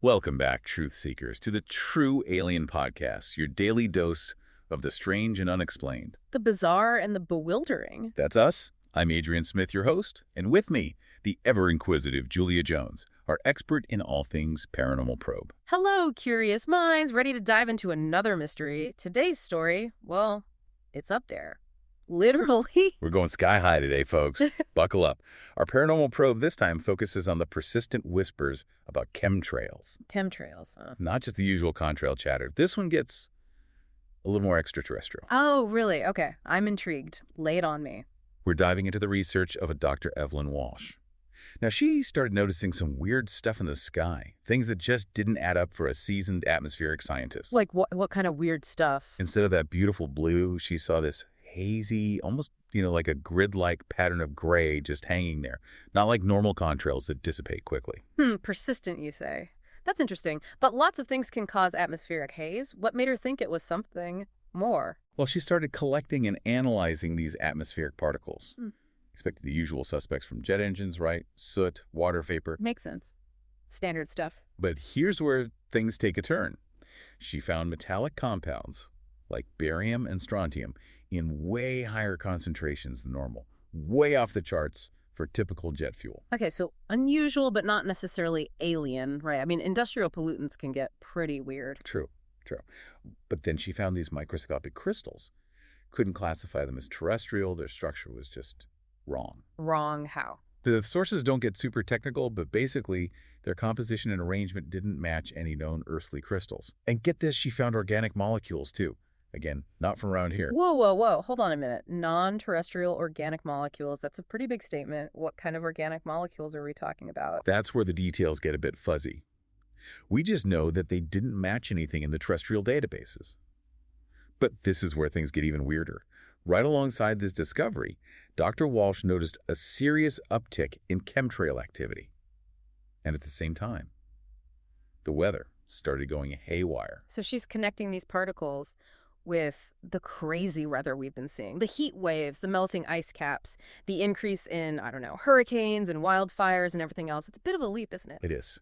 Welcome back, truth seekers, to the True Alien Podcast, your daily dose of the strange and unexplained. The bizarre and the bewildering. That's us. I'm Adrian Smith, your host, and with me, the ever-inquisitive Julia Jones, our expert in all things paranormal probe. Hello, curious minds, ready to dive into another mystery. Today's story, well, it's up there. Literally. We're going sky high today, folks. Buckle up. Our paranormal probe this time focuses on the persistent whispers about chemtrails. Chemtrails, huh? Not just the usual contrail chatter. This one gets a little more extraterrestrial. Oh, really? Okay, I'm intrigued. Lay it on me. We're diving into the research of a Dr. Evelyn Walsh. Now, she started noticing some weird stuff in the sky, things that just didn't add up for a seasoned atmospheric scientist. Like what kind of weird stuff? Instead of that beautiful blue, she saw this hazy, almost, like a grid-like pattern of gray just hanging there. Not like normal contrails that dissipate quickly. Persistent, you say. That's interesting. But lots of things can cause atmospheric haze. What made her think it was something more? Well, she started collecting and analyzing these atmospheric particles. Expected the usual suspects from jet engines, right? Soot, water vapor. Makes sense. Standard stuff. But here's where things take a turn. She found metallic compounds, like barium and strontium, in way higher concentrations than normal. Way off the charts for typical jet fuel. Okay, so unusual but not necessarily alien, right? I mean, industrial pollutants can get pretty weird. True. But then she found these microscopic crystals. Couldn't classify them as terrestrial. Their structure was just wrong. Wrong how? The sources don't get super technical, but basically their composition and arrangement didn't match any known earthly crystals. And get this, she found organic molecules too. Again, not from around here. Whoa. Hold on a minute. Non-terrestrial organic molecules. That's a pretty big statement. What kind of organic molecules are we talking about? That's where the details get a bit fuzzy. We just know that they didn't match anything in the terrestrial databases. But this is where things get even weirder. Right alongside this discovery, Dr. Walsh noticed a serious uptick in chemtrail activity. And at the same time, the weather started going haywire. So she's connecting these particles with the crazy weather we've been seeing. The heat waves, the melting ice caps, the increase in, hurricanes and wildfires and everything else. It's a bit of a leap, isn't it? It is.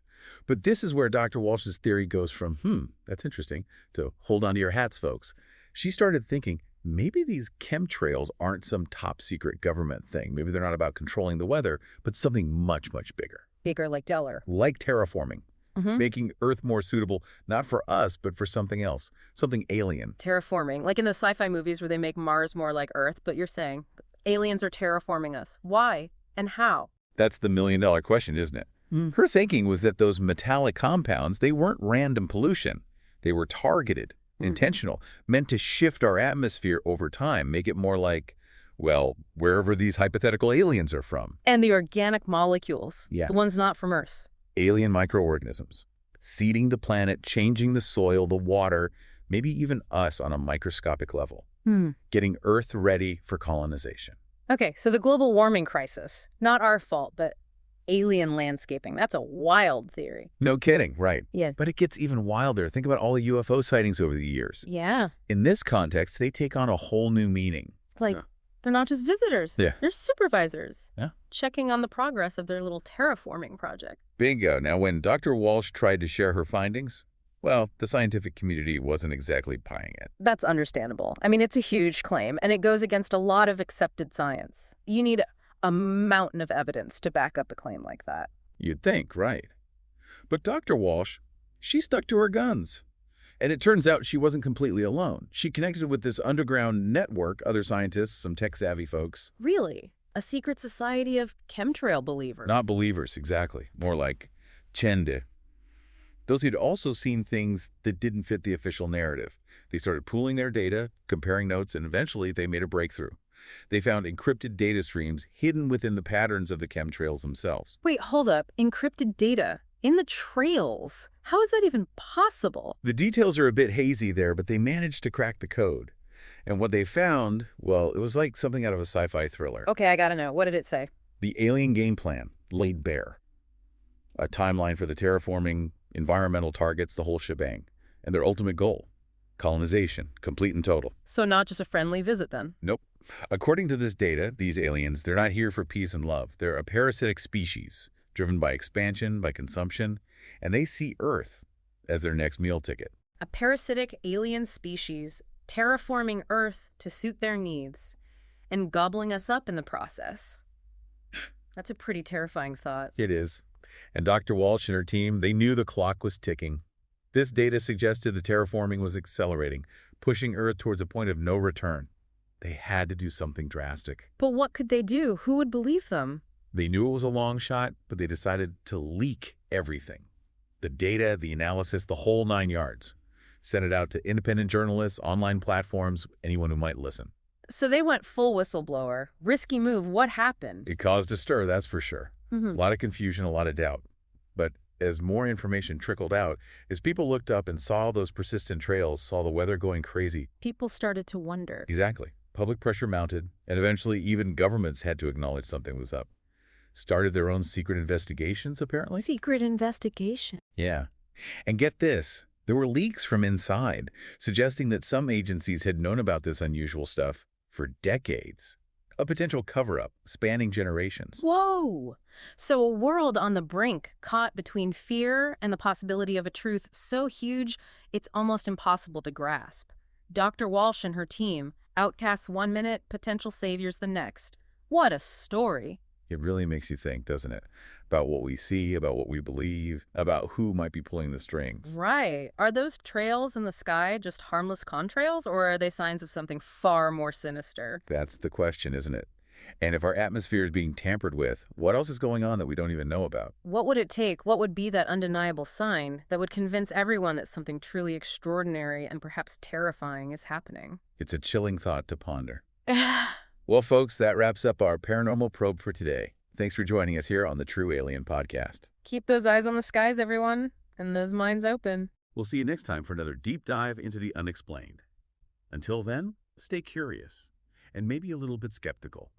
But this is where Dr. Walsh's theory goes from, that's interesting, to hold on to your hats, folks. She started thinking, maybe these chemtrails aren't some top-secret government thing. Maybe they're not about controlling the weather, but something much, much bigger. Bigger like Deller. Like terraforming. Making Earth more suitable, not for us, but for something else, something alien. Terraforming, like in those sci-fi movies where they make Mars more like Earth, but you're saying aliens are terraforming us. Why and how? That's the million-dollar question, isn't it? Her thinking was that those metallic compounds, they weren't random pollution. They were targeted, intentional, meant to shift our atmosphere over time, make it more like, well, wherever these hypothetical aliens are from. And the organic molecules, Yeah. the ones not from Earth. Alien microorganisms, seeding the planet, changing the soil, the water, maybe even us on a microscopic level, getting Earth ready for colonization. Okay, so the global warming crisis, not our fault, but alien landscaping. That's a wild theory. No kidding, right? Yeah. But it gets even wilder. Think about all the UFO sightings over the years. Yeah. In this context, they take on a whole new meaning. Like, they're not just visitors. Yeah. They're supervisors. Yeah. Checking on the progress of their little terraforming project. Bingo. Now, when Dr. Walsh tried to share her findings, well, the scientific community wasn't exactly buying it. That's understandable. I mean, it's a huge claim, and it goes against a lot of accepted science. You need a mountain of evidence to back up a claim like that. You'd think, right? But Dr. Walsh, she stuck to her guns. And it turns out she wasn't completely alone. She connected with this underground network, other scientists, some tech-savvy folks. Really? A secret society of chemtrail believers? Not believers, exactly. More like chende. Those who'd also seen things that didn't fit the official narrative. They started pooling their data, comparing notes, and eventually they made a breakthrough. They found encrypted data streams hidden within the patterns of the chemtrails themselves. Wait, hold up. Encrypted data? In the trails? How is that even possible? The details are a bit hazy there, but they managed to crack the code. And what they found, well, it was like something out of a sci-fi thriller. Okay, I gotta know. What did it say? The alien game plan laid bare. A timeline for the terraforming, environmental targets, the whole shebang. And their ultimate goal, colonization, complete and total. So not just a friendly visit then? Nope. According to this data, these aliens, they're not here for peace and love. They're a parasitic species, driven by expansion, by consumption, and they see Earth as their next meal ticket. A parasitic alien species terraforming Earth to suit their needs and gobbling us up in the process. That's a pretty terrifying thought. It is. And Dr. Walsh and her team, they knew the clock was ticking. This data suggested the terraforming was accelerating, pushing Earth towards a point of no return. They had to do something drastic. But what could they do? Who would believe them? They knew it was a long shot, but they decided to leak everything. The data, the analysis, the whole 9 yards. Sent it out to independent journalists, online platforms, anyone who might listen. So they went full whistleblower. Risky move. What happened? It caused a stir, that's for sure. A lot of confusion, a lot of doubt. But as more information trickled out, as people looked up and saw those persistent trails, saw the weather going crazy. People started to wonder. Exactly. Public pressure mounted, and eventually even governments had to acknowledge something was up. Started their own secret investigations, apparently. Secret investigation. Yeah. And get this, there were leaks from inside, suggesting that some agencies had known about this unusual stuff for decades. A potential cover-up spanning generations. Whoa! So a world on the brink, caught between fear and the possibility of a truth so huge, it's almost impossible to grasp. Dr. Walsh and her team, outcasts 1 minute, potential saviors the next. What a story. It really makes you think, doesn't it? About what we see, about what we believe, about who might be pulling the strings. Right. Are those trails in the sky just harmless contrails, or are they signs of something far more sinister? That's the question, isn't it? And if our atmosphere is being tampered with, what else is going on that we don't even know about? What would it take? What would be that undeniable sign that would convince everyone that something truly extraordinary and perhaps terrifying is happening? It's a chilling thought to ponder. Well, folks, that wraps up our paranormal probe for today. Thanks for joining us here on the True Alien Podcast. Keep those eyes on the skies, everyone, and those minds open. We'll see you next time for another deep dive into the unexplained. Until then, stay curious and maybe a little bit skeptical.